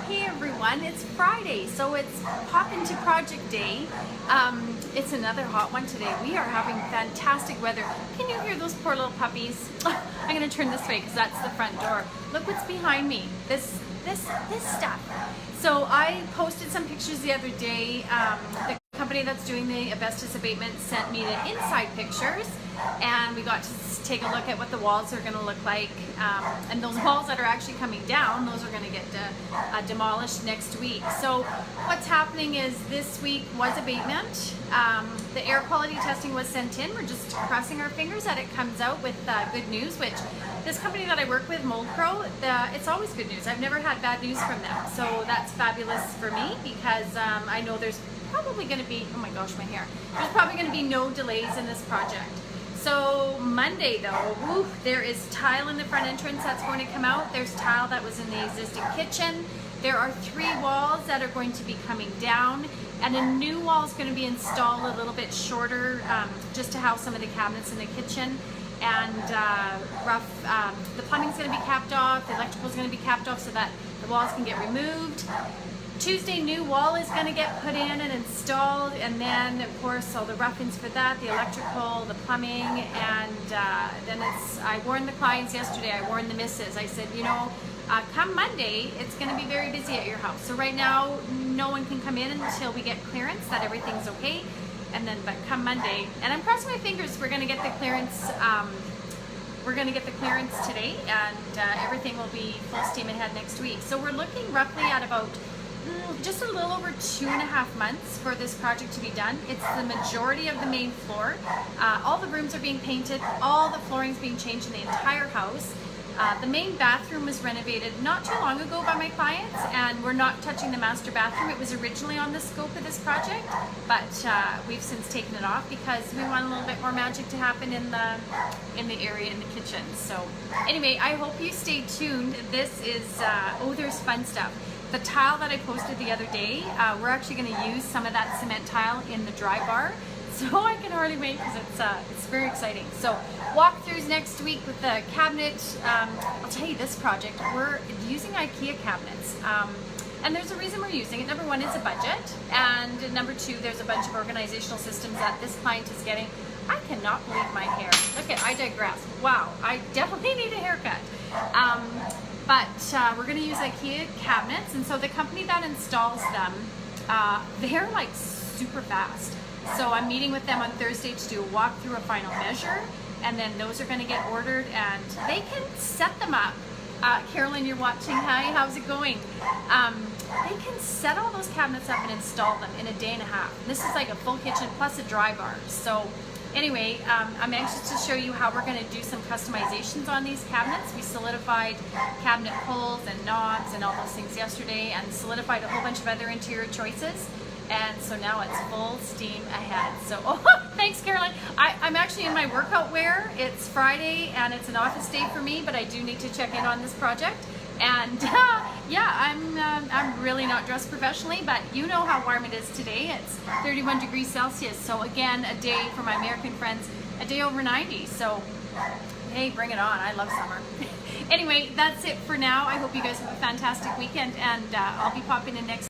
Hey everyone, it's Friday, so it's Pop Into Project Day. It's another hot one today. We are having fantastic weather. Can you hear those poor little puppies? I'm gonna turn this way because that's the front door. Look what's behind me. This stuff. So I posted some pictures the other day. The company that's doing the asbestos abatement sent me the inside pictures, and we got to take a look at what the walls are going to look like. And those walls that are actually coming down, those are going to get demolished next week. So what's happening is this week was abatement. The air quality testing was sent in. We're just crossing our fingers that it comes out with good news, which this company that I work with, Mold Pro, it's always good news. I've never had bad news from them. So that's fabulous for me because I know there's probably going to be, oh my gosh, my hair. There's probably going to be no delays in this project. So Monday though, there is tile in the front entrance that's going to come out. There's tile that was in the existing kitchen. There are 3 walls that are going to be coming down, and a new wall is going to be installed a little bit shorter just to house some of the cabinets in the kitchen. And the plumbing's going to be capped off, the electrical's going to be capped off so that the walls can get removed. Tuesday, new wall is going to get put in and installed, and then of course all the rough-ins for that, the electrical, the plumbing, and then I warned the clients yesterday, I warned the missus, I said, you know, come Monday, it's going to be very busy at your house. So right now, no one can come in until we get clearance that everything's okay, and then, but come Monday, and I'm crossing my fingers, we're going to get the clearance, today, and everything will be full steam ahead next week. So we're looking roughly at about just a little over 2.5 months for this project to be done. It's the majority of the main floor. All the rooms are being painted, all the flooring's being changed in the entire house. The main bathroom was renovated not too long ago by my clients, and we're not touching the master bathroom. It was originally on the scope of this project, but we've since taken it off because we want a little bit more magic to happen in the area in the kitchen. So anyway, I hope you stay tuned. This is, there's fun stuff. The tile that I posted the other day, we're actually going to use some of that cement tile in the dry bar. So I can hardly wait because it's very exciting. So walkthroughs next week with the cabinet. I'll tell you this project, we're using IKEA cabinets. And there's a reason we're using it. Number 1 is a budget. And number 2, there's a bunch of organizational systems that this client is getting. I cannot believe my hair. Look at, I digress. Wow, I definitely need a haircut. But we're going to use IKEA cabinets, and so the company that installs them, they're like super fast. So I'm meeting with them on Thursday to do a walkthrough, a final measure, and then those are going to get ordered, and they can set them up. Carolyn, you're watching. Hi, how's it going? They can set all those cabinets up and install them in a day and a half. This is like a full kitchen plus a dry bar. So anyway, I'm anxious to show you how we're going to do some customizations on these cabinets. We solidified cabinet pulls and knobs and all those things yesterday, and solidified a whole bunch of other interior choices. And so now it's full steam ahead. So, thanks Caroline. I'm actually in my workout wear. It's Friday and it's an office day for me, but I do need to check in on this project. And yeah, I'm really not dressed professionally, but you know how warm it is today. It's 31 degrees Celsius. So again, a day for my American friends, a day over 90. So hey, bring it on. I love summer. Anyway, that's it for now. I hope you guys have a fantastic weekend, and I'll be popping in next